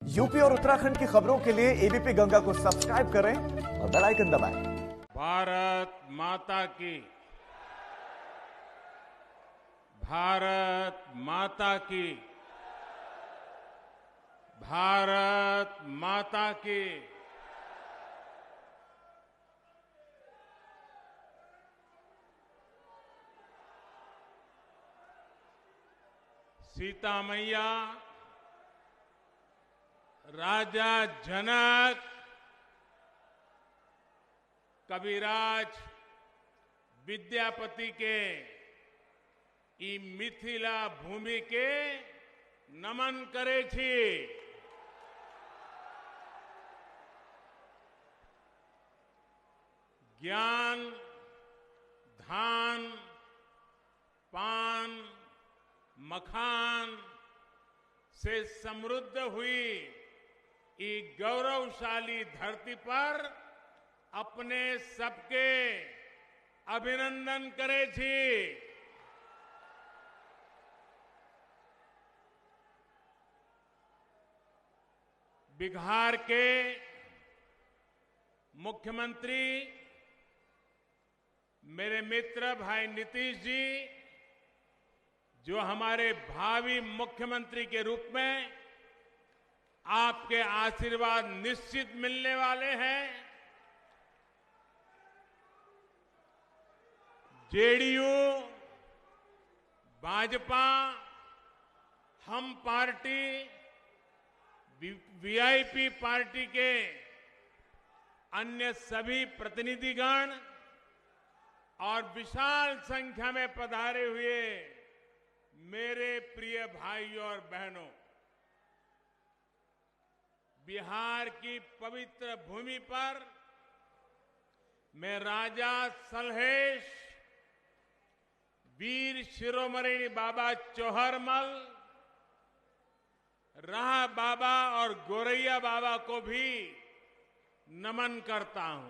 UP और उत्तराखंड की खबरों के लिए एबीपी गंगा को सब्सक्राइब करें और बेल आइकन दबाएं। भारत माता की, भारत माता की, भारत माता की। सीता मैया, राजा जनक, कविराज विद्यापति के ई मिथिला भूमि के नमन करे छी। ज्ञान, धान, पान, मखान से समृद्ध हुई ई गौरवशाली धरती पर अपने सबके अभिनंदन करे छी। बिहार के मुख्यमंत्री मेरे मित्र भाई नीतीश जी, जो हमारे भावी मुख्यमंत्री के रूप में आपके आशीर्वाद निश्चित मिलने वाले हैं। जेडीयू, भाजपा, हम पार्टी, वीआईपी पार्टी के अन्य सभी प्रतिनिधिगण और विशाल संख्या में पधारे हुए मेरे प्रिय भाइयों और बहनों, बिहार की पवित्र भूमि पर मैं राजा सलहेश, वीर शिरोमणि बाबा चौहरमल, राह बाबा और गोरैया बाबा को भी नमन करता हूं।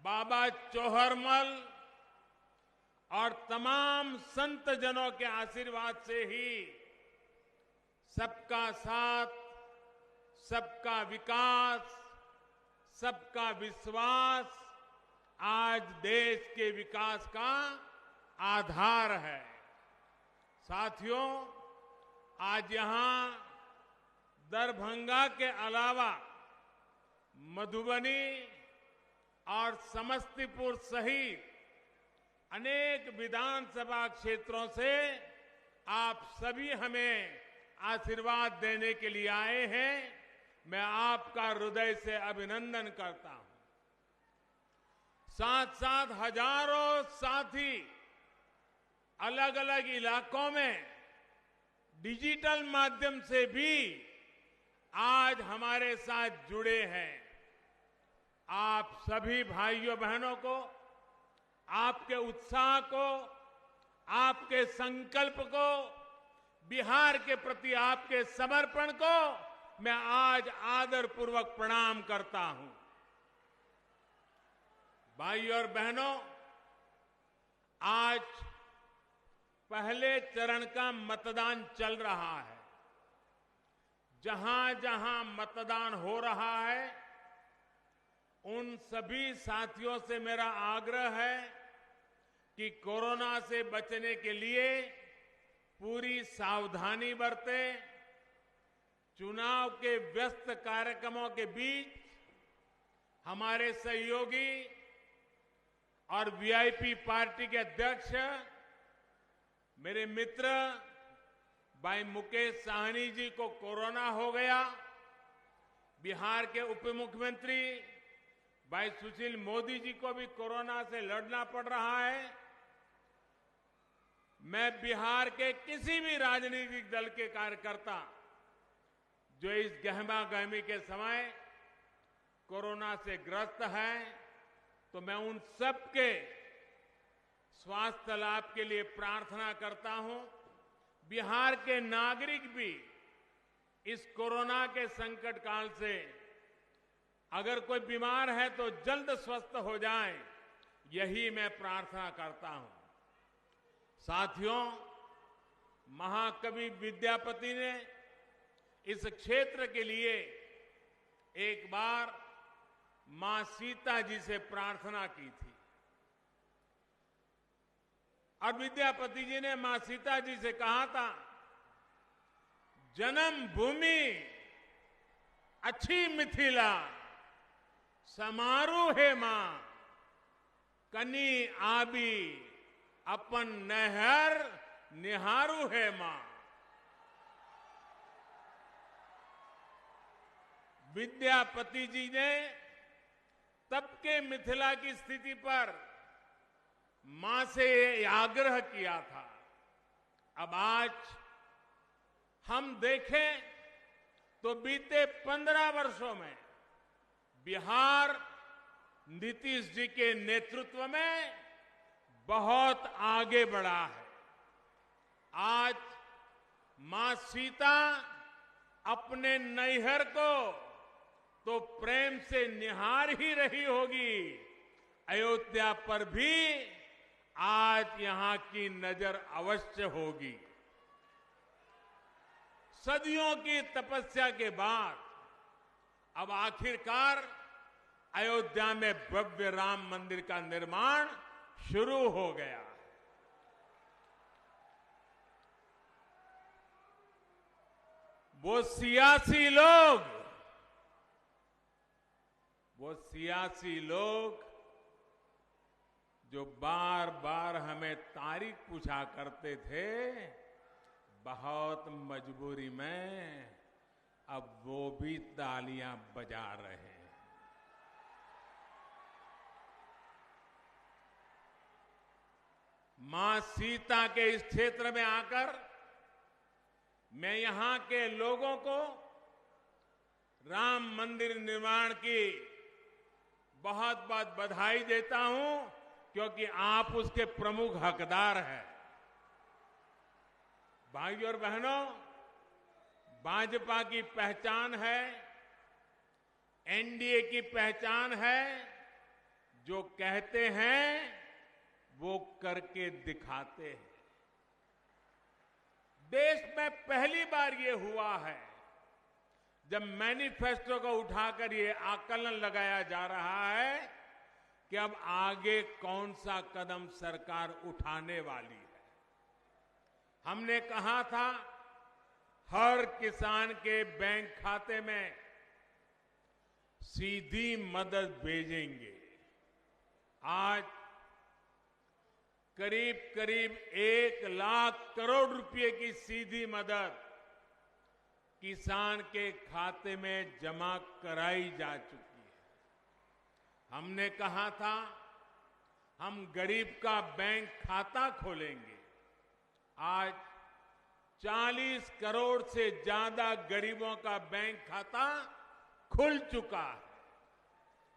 बाबा चौहरमल और तमाम संत जनों के आशीर्वाद से ही सबका साथ, सबका विकास, सबका विश्वास आज देश के विकास का आधार है। साथियों, आज यहां दरभंगा के अलावा मधुबनी और समस्तीपुर सहित अनेक विधानसभा क्षेत्रों से आप सभी हमें आशीर्वाद देने के लिए आए हैं। मैं आपका हृदय से अभिनंदन करता हूं। साथ साथ हजारों साथी अलग अलग इलाकों में डिजिटल माध्यम से भी आज हमारे साथ जुड़े हैं। आप सभी भाइयों बहनों को, आपके उत्साह को, आपके संकल्प को, बिहार के प्रति आपके समर्पण को मैं आज आदरपूर्वक प्रणाम करता हूं। भाइयों और बहनों, आज पहले चरण का मतदान चल रहा है। जहां जहां मतदान हो रहा है, उन सभी साथियों से मेरा आग्रह है कि कोरोना से बचने के लिए पूरी सावधानी बरतें। चुनाव के व्यस्त कार्यक्रमों के बीच हमारे सहयोगी और वीआईपी पार्टी के अध्यक्ष मेरे मित्र भाई मुकेश साहनी जी को कोरोना हो गया। बिहार के उप मुख्यमंत्री भाई सुशील मोदी जी को भी कोरोना से लड़ना पड़ रहा है। मैं बिहार के किसी भी राजनीतिक दल के कार्यकर्ता जो इस गहमा-गहमी के समय कोरोना से ग्रस्त है, तो मैं उन सबके स्वास्थ्य लाभ के लिए प्रार्थना करता हूं। बिहार के नागरिक भी इस कोरोना के संकट काल से अगर कोई बीमार है तो जल्द स्वस्थ हो जाए, यही मैं प्रार्थना करता हूं। साथियों, महाकवि विद्यापति ने इस क्षेत्र के लिए एक बार मां सीता जी से प्रार्थना की थी और विद्यापति जी ने मां सीता जी से कहा था, जन्म भूमि अच्छी मिथिला, समारू है मां, कनी आबी अपन नहर निहारू है मां। विद्यापति जी ने तब के मिथिला की स्थिति पर मां से आग्रह किया था। अब आज हम देखें तो बीते 15 वर्षों में बिहार नीतीश जी के नेतृत्व में बहुत आगे बढ़ा है। आज मां सीता अपने नैहर को तो प्रेम से निहार ही रही होगी, अयोध्या पर भी आज यहां की नजर अवश्य होगी। सदियों की तपस्या के बाद अब आखिरकार अयोध्या में भव्य राम मंदिर का निर्माण शुरू हो गया। वो सियासी लोग जो बार बार हमें तारीख पूछा करते थे, बहुत मजबूरी में अब वो भी तालियां बजा रहे हैं। मां सीता के इस क्षेत्र में आकर मैं यहां के लोगों को राम मंदिर निर्माण की बहुत बहुत बधाई देता हूं, क्योंकि आप उसके प्रमुख हकदार हैं। भाइयों और बहनों, भाजपा की पहचान है, एनडीए की पहचान है, जो कहते हैं वो करके दिखाते हैं। देश में पहली बार ये हुआ है जब मैनिफेस्टो को उठाकर ये आकलन लगाया जा रहा है कि अब आगे कौन सा कदम सरकार उठाने वाली है। हमने कहा था हर किसान के बैंक खाते में सीधी मदद भेजेंगे। आज करीब करीब 1 लाख करोड़ रुपए की सीधी मदद किसान के खाते में जमा कराई जा चुकी है। हमने कहा था हम गरीब का बैंक खाता खोलेंगे। आज 40 करोड़ से ज्यादा गरीबों का बैंक खाता खुल चुका है।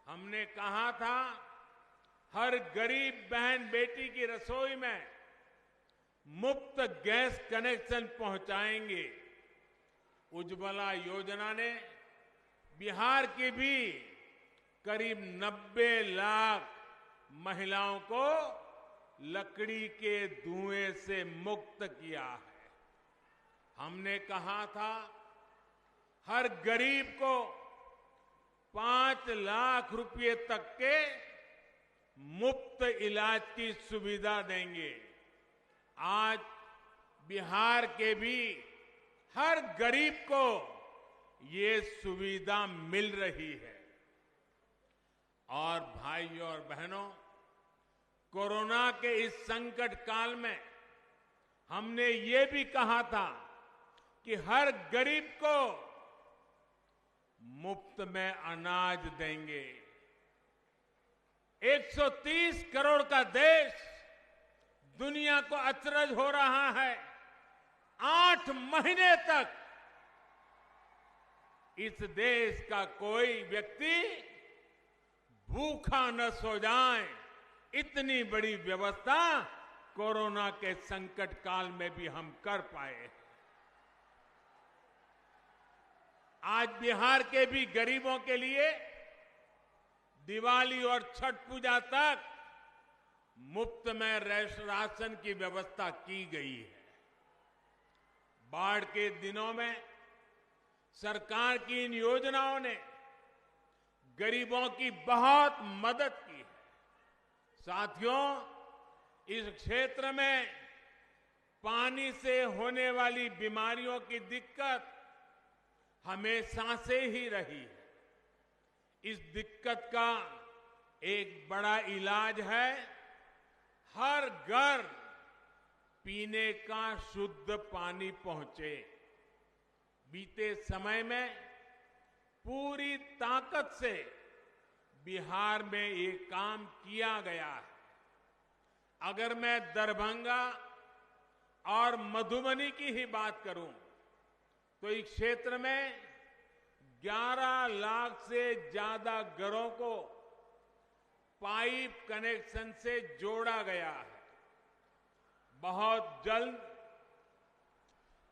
हमने कहा था हर गरीब बहन बेटी की रसोई में मुफ्त गैस कनेक्शन पहुंचाएंगे। उज्ज्वला योजना ने बिहार की भी करीब 90 लाख महिलाओं को लकड़ी के धुएं से मुक्त किया है। हमने कहा था हर गरीब को 5 लाख रुपए तक के मुफ्त इलाज की सुविधा देंगे। आज बिहार के भी हर गरीब को ये सुविधा मिल रही है। और भाइयों और बहनों, कोरोना के इस संकट काल में हमने ये भी कहा था कि हर गरीब को मुफ्त में अनाज देंगे। 130 करोड़ का देश दुनिया को अचरज हो रहा है। 8 महीने तक इस देश का कोई व्यक्ति भूखा न सो जाए, इतनी बड़ी व्यवस्था कोरोना के संकट काल में भी हम कर पाए। आज बिहार के भी गरीबों के लिए दिवाली और छठ पूजा तक मुफ्त में राशन की व्यवस्था की गई है। बाढ़ के दिनों में सरकार की इन योजनाओं ने गरीबों की बहुत मदद की है। साथियों, इस क्षेत्र में पानी से होने वाली बीमारियों की दिक्कत हमेशा से ही रही है। इस दिक्कत का एक बड़ा इलाज है हर घर पीने का शुद्ध पानी पहुंचे। बीते समय में पूरी ताकत से बिहार में ये काम किया गया है। अगर मैं दरभंगा और मधुबनी की ही बात करूं तो इस क्षेत्र में 11 लाख से ज्यादा घरों को पाइप कनेक्शन से जोड़ा गया है। बहुत जल्द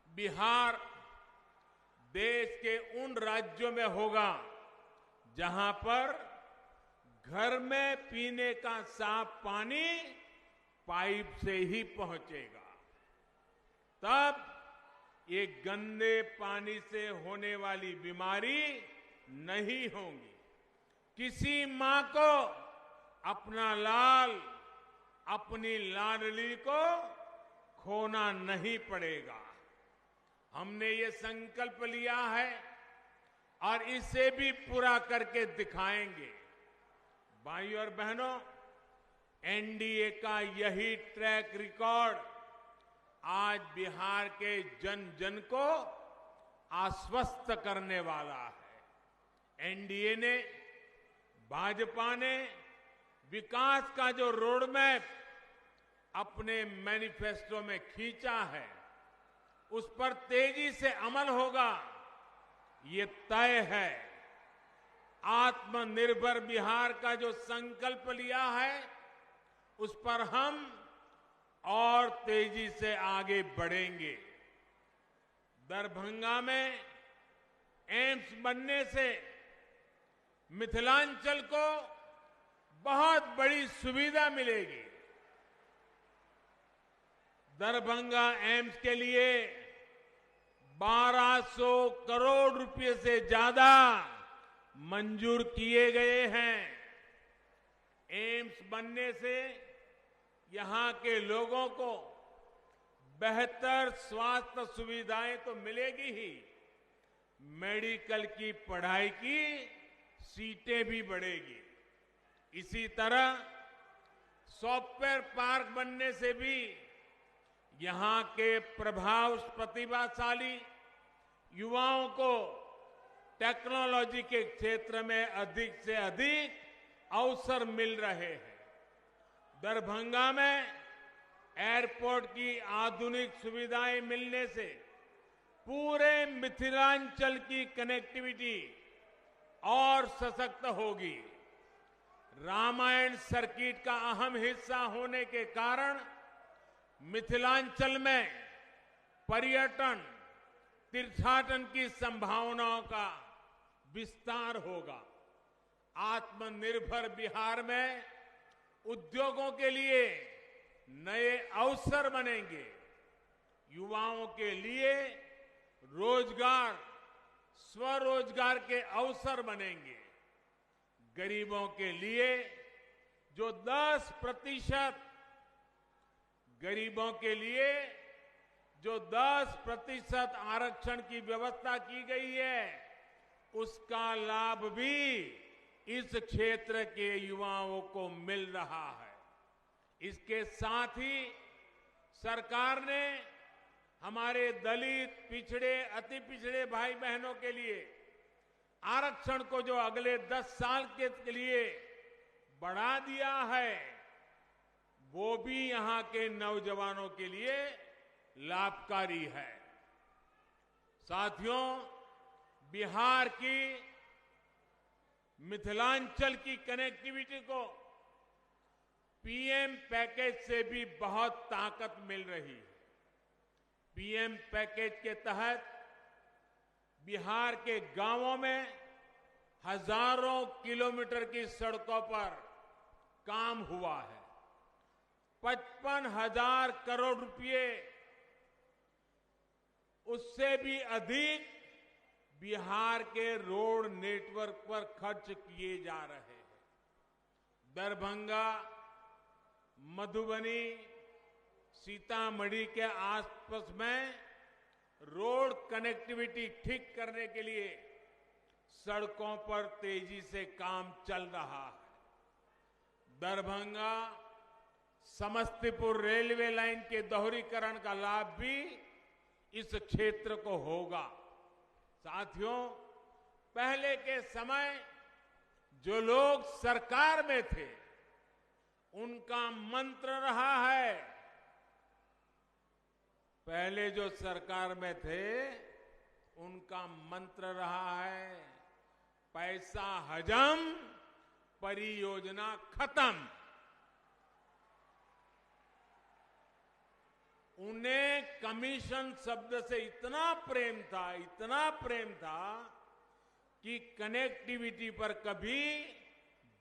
बिहार देश के उन राज्यों में होगा जहां पर घर में पीने का साफ पानी पाइप से ही पहुंचेगा। तब ये गंदे पानी से होने वाली बीमारी नहीं होगी। किसी मां को अपना लाल, अपनी लाडली को खोना नहीं पड़ेगा। हमने ये संकल्प लिया है और इसे भी पूरा करके दिखाएंगे। भाइयों और बहनों, एनडीए का यही ट्रैक रिकॉर्ड आज बिहार के जन जन को आश्वस्त करने वाला है। एनडीए ने, भाजपा ने विकास का जो रोड मैप अपने मैनिफेस्टो में खींचा है, उस पर तेजी से अमल होगा, ये तय है। आत्मनिर्भर बिहार का जो संकल्प लिया है, उस पर हम और तेजी से आगे बढ़ेंगे। दरभंगा में एम्स बनने से मिथिलांचल को बहुत बड़ी सुविधा मिलेगी। दरभंगा एम्स के लिए 1200 करोड़ रुपए से ज्यादा मंजूर किए गए हैं। एम्स बनने से यहां के लोगों को बेहतर स्वास्थ्य सुविधाएं तो मिलेगी ही, मेडिकल की पढ़ाई की सीटें भी बढ़ेगी। इसी तरह सॉफ्टवेयर पार्क बनने से भी यहां के प्रतिभाशाली युवाओं को टेक्नोलॉजी के क्षेत्र में अधिक से अधिक अवसर मिल रहे हैं। दरभंगा में एयरपोर्ट की आधुनिक सुविधाएं मिलने से पूरे मिथिलांचल की कनेक्टिविटी और सशक्त होगी। रामायण सर्किट का अहम हिस्सा होने के कारण मिथिलांचल में पर्यटन, तीर्थाटन की संभावनाओं का विस्तार होगा। आत्मनिर्भर बिहार में उद्योगों के लिए नए अवसर बनेंगे। युवाओं के लिए रोजगार, स्वरोजगार के अवसर बनेंगे। गरीबों के लिए जो 10% आरक्षण की व्यवस्था की गई है, उसका लाभ भी इस क्षेत्र के युवाओं को मिल रहा है। इसके साथ ही सरकार ने हमारे दलित, पिछड़े, अति पिछड़े भाई बहनों के लिए आरक्षण को जो अगले 10 साल के लिए बढ़ा दिया है, वो भी यहां के नौजवानों के लिए लाभकारी है। साथियों, बिहार की मिथिलांचल की कनेक्टिविटी को पीएम पैकेज से भी बहुत ताकत मिल रही है। पीएम पैकेज के तहत बिहार के गांवों में हजारों किलोमीटर की सड़कों पर काम हुआ है। 55,000 करोड़ रुपए, उससे भी अधिक बिहार के रोड नेटवर्क पर खर्च किए जा रहे हैं। दरभंगा, मधुबनी, सीतामढ़ी के आसपास में रोड कनेक्टिविटी ठीक करने के लिए सड़कों पर तेजी से काम चल रहा है। दरभंगा समस्तीपुर रेलवे लाइन के दोहरीकरण का लाभ भी इस क्षेत्र को होगा। साथियों, पहले के समय जो लोग सरकार में थे, उनका मंत्र रहा है, पहले जो सरकार में थे उनका मंत्र रहा है, पैसा हजम, परियोजना खत्म। उन्हें कमीशन शब्द से इतना प्रेम था कि कनेक्टिविटी पर कभी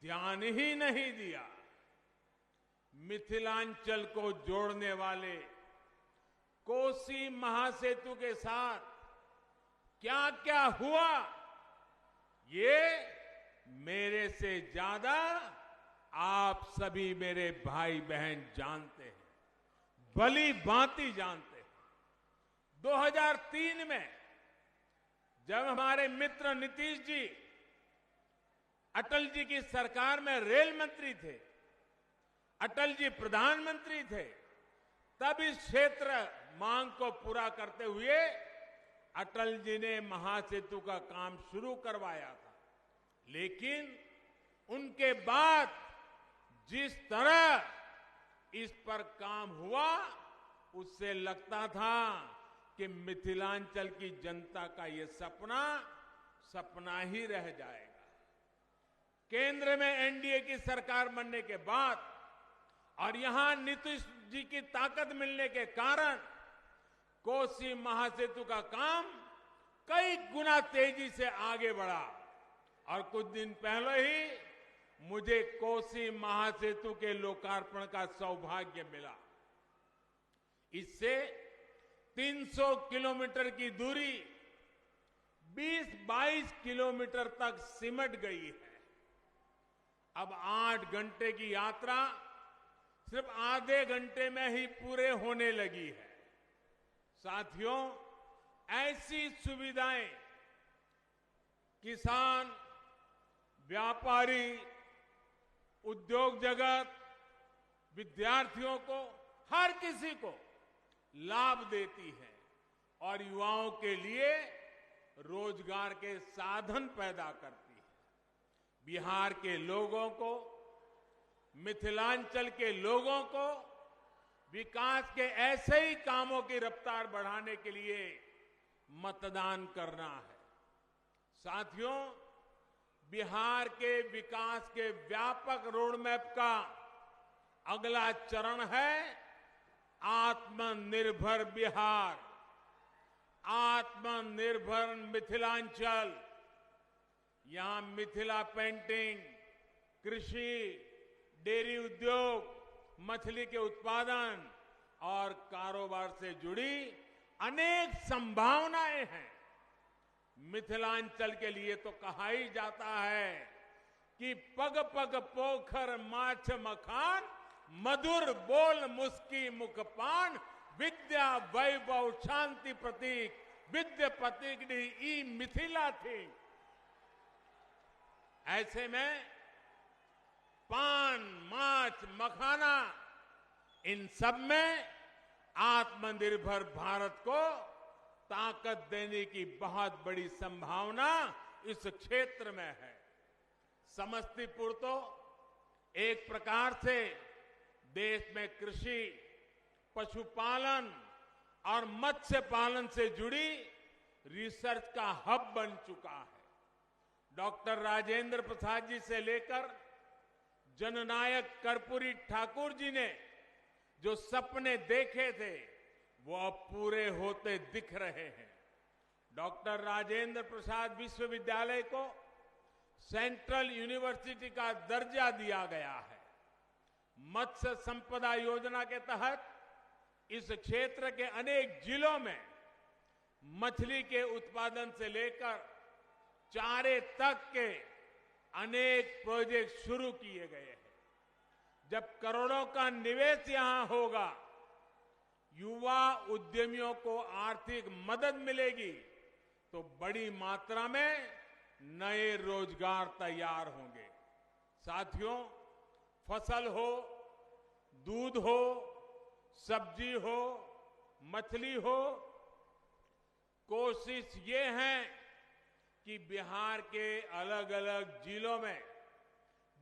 ध्यान ही नहीं दिया। मिथिलांचल को जोड़ने वाले कोसी महासेतु के साथ क्या क्या हुआ, ये मेरे से ज्यादा आप सभी मेरे भाई बहन जानते हैं, भली भांति जानते हैं। 2003 में जब हमारे मित्र नीतीश जी अटल जी की सरकार में रेल मंत्री थे, अटल जी प्रधानमंत्री थे, तब इस क्षेत्र मांग को पूरा करते हुए अटल जी ने महासेतु का काम शुरू करवाया था। लेकिन उनके बाद जिस तरह इस पर काम हुआ, उससे लगता था कि मिथिलांचल की जनता का ये सपना ही रह जाएगा। केंद्र में एनडीए की सरकार बनने के बाद और यहां नीतीश जी की ताकत मिलने के कारण कोसी महासेतु का काम कई गुना तेजी से आगे बढ़ा और कुछ दिन पहले ही मुझे कोसी महासेतु के लोकार्पण का सौभाग्य मिला। इससे 300 किलोमीटर की दूरी 20-22 किलोमीटर तक सिमट गई है। अब 8 घंटे की यात्रा सिर्फ आधे घंटे में ही पूरे होने लगी है। साथियों, ऐसी सुविधाएं किसान, व्यापारी, उद्योग जगत, विद्यार्थियों को, हर किसी को लाभ देती है और युवाओं के लिए रोजगार के साधन पैदा करती है। बिहार के लोगों को, मिथिलांचल के लोगों को विकास के ऐसे ही कामों की रफ्तार बढ़ाने के लिए मतदान करना है। साथियों, बिहार के विकास के व्यापक रोडमैप का अगला चरण है आत्मनिर्भर बिहार, आत्मनिर्भर मिथिलांचल। यहां मिथिला पेंटिंग, कृषि, डेयरी उद्योग, मछली के उत्पादन और कारोबार से जुड़ी अनेक संभावनाएं हैं। मिथिलांचल के लिए तो कहा ही जाता है कि पग पग पोखर माछ मखान, मधुर बोल मुस्की मुखपान, विद्या वैभव शांति प्रतीक, विद्या प्रतीक ई मिथिला थी। ऐसे में पान, माछ, मखाना, इन सब में आत्मनिर्भर भारत को ताकत देने की बहुत बड़ी संभावना इस क्षेत्र में है। समस्तीपुर तो एक प्रकार से देश में कृषि, पशुपालन और मत्स्य पालन से जुड़ी रिसर्च का हब बन चुका है। डॉक्टर राजेंद्र प्रसाद जी से लेकर जननायक कर्पूरी ठाकुर जी ने जो सपने देखे थे, वो अब पूरे होते दिख रहे हैं। डॉक्टर राजेंद्र प्रसाद विश्वविद्यालय को सेंट्रल यूनिवर्सिटी का दर्जा दिया गया है। मत्स्य संपदा योजना के तहत इस क्षेत्र के अनेक जिलों में मछली के उत्पादन से लेकर चारे तक के अनेक प्रोजेक्ट शुरू किए गए हैं। जब करोड़ों का निवेश यहां होगा, युवा उद्यमियों को आर्थिक मदद मिलेगी, तो बड़ी मात्रा में नए रोजगार तैयार होंगे। साथियों, फसल हो, दूध हो, सब्जी हो, मछली हो, कोशिश ये है कि बिहार के अलग अलग जिलों में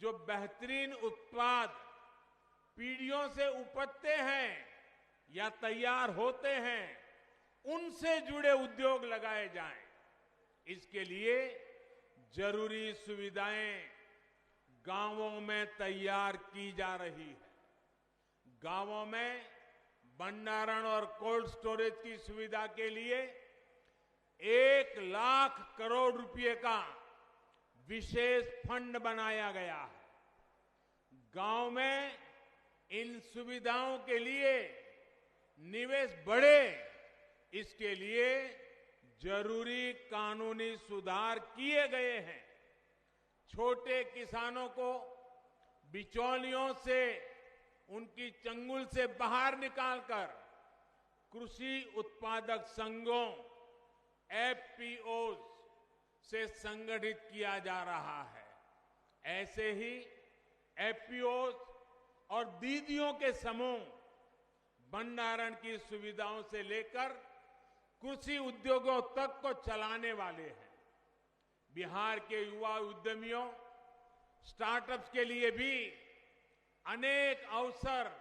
जो बेहतरीन उत्पाद पीढ़ियों से उपजते हैं या तैयार होते हैं, उनसे जुड़े उद्योग लगाए जाएं। इसके लिए जरूरी सुविधाएं गांवों में तैयार की जा रही है। गांवों में भंडारण और कोल्ड स्टोरेज की सुविधा के लिए 1 लाख करोड़ रुपए का विशेष फंड बनाया गया है। गांव में इन सुविधाओं के लिए निवेश बढ़े, इसके लिए जरूरी कानूनी सुधार किए गए हैं। छोटे किसानों को बिचौलियों से, उनकी चंगुल से बाहर निकालकर कृषि उत्पादक संघों एफपीओ से संगठित किया जा रहा है। ऐसे ही एफपीओ और दीदियों के समूह भंडारण की सुविधाओं से लेकर कृषि उद्योगों तक को चलाने वाले हैं। बिहार के युवा उद्यमियों, स्टार्टअप्स के लिए भी अनेक अवसर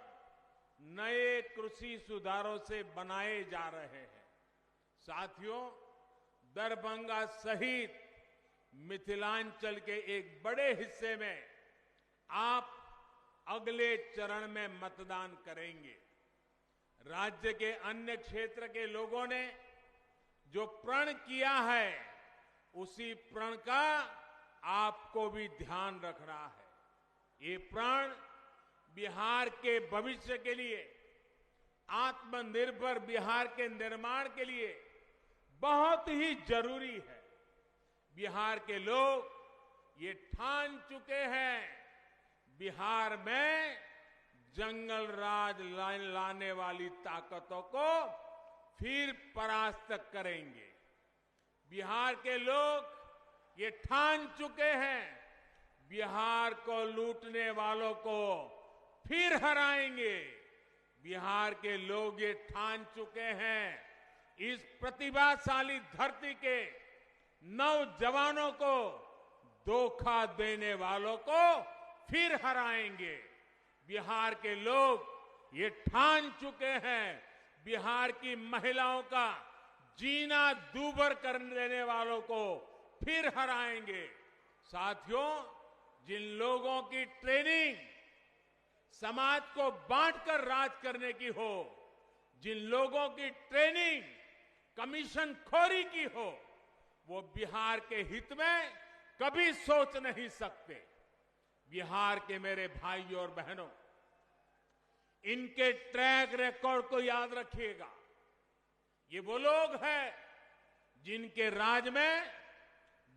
नए कृषि सुधारों से बनाए जा रहे हैं। साथियों, दरभंगा सहित मिथिलांचल के एक बड़े हिस्से में आप अगले चरण में मतदान करेंगे। राज्य के अन्य क्षेत्र के लोगों ने जो प्रण किया है, उसी प्रण का आपको भी ध्यान रखना है। ये प्रण बिहार के भविष्य के लिए, आत्मनिर्भर बिहार के निर्माण के लिए बहुत ही जरूरी है। बिहार के लोग ये ठान चुके हैं, बिहार में जंगल राज लाने वाली ताकतों को फिर परास्त करेंगे। बिहार के लोग ये ठान चुके हैं, बिहार को लूटने वालों को फिर हराएंगे। बिहार के लोग ये ठान चुके हैं, इस प्रतिभाशाली धरती के नौजवानों को धोखा देने वालों को फिर हराएंगे। बिहार के लोग ये ठान चुके हैं, बिहार की महिलाओं का जीना दूभर कर देने वालों को फिर हराएंगे। साथियों, जिन लोगों की ट्रेनिंग समाज को बांटकर राज करने की हो, जिन लोगों की ट्रेनिंग कमीशन खोरी की हो, वो बिहार के हित में कभी सोच नहीं सकते। बिहार के मेरे भाइयों और बहनों, इनके ट्रैक रिकॉर्ड को याद रखिएगा। ये वो लोग हैं जिनके राज में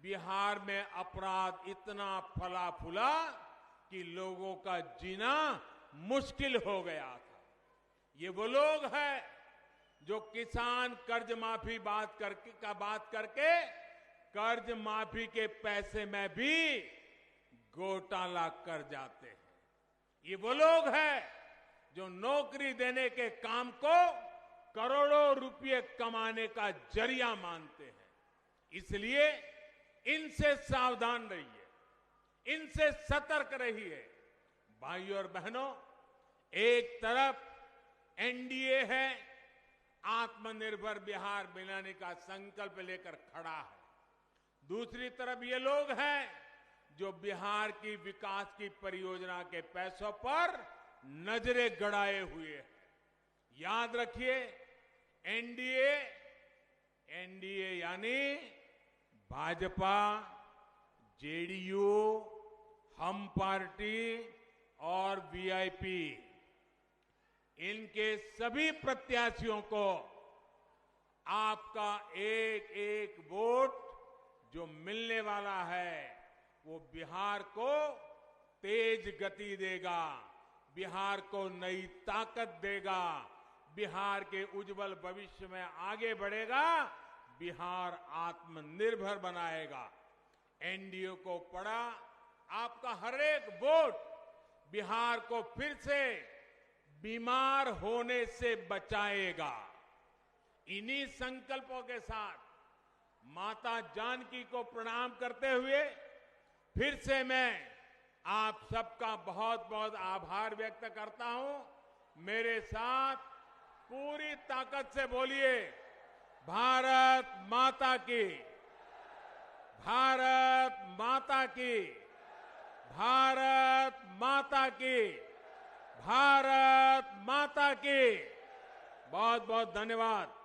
बिहार में अपराध इतना फला फूला कि लोगों का जीना मुश्किल हो गया था। ये वो लोग हैं जो किसान कर्ज माफी बात करके कर्ज माफी के पैसे में भी घोटाला कर जाते हैं। ये वो लोग हैं जो नौकरी देने के काम को करोड़ों रुपए कमाने का जरिया मानते हैं। इसलिए इनसे सावधान रहिए, इनसे सतर्क रहिए। भाइयों और बहनों, एक तरफ एनडीए है, आत्मनिर्भर बिहार बनाने का संकल्प लेकर खड़ा है। दूसरी तरफ ये लोग हैं जो बिहार की विकास की परियोजना के पैसों पर नजरें गड़ाए हुए हैं। याद रखिए, एनडीए यानी भाजपा, जेडीयू, हम पार्टी और वीआईपी, इनके सभी प्रत्याशियों को आपका एक एक वोट जो मिलने वाला है वो बिहार को तेज गति देगा, बिहार को नई ताकत देगा, बिहार के उज्जवल भविष्य में आगे बढ़ेगा, बिहार आत्मनिर्भर बनाएगा। एनडीए को पड़ा आपका हर एक वोट बिहार को फिर से बीमार होने से बचाएगा। इन्हीं संकल्पों के साथ माता जानकी को प्रणाम करते हुए फिर से मैं आप सबका बहुत बहुत आभार व्यक्त करता हूं। मेरे साथ पूरी ताकत से बोलिए, भारत माता की, भारत माता की, भारत माता की, भारत माता की। बहुत बहुत धन्यवाद।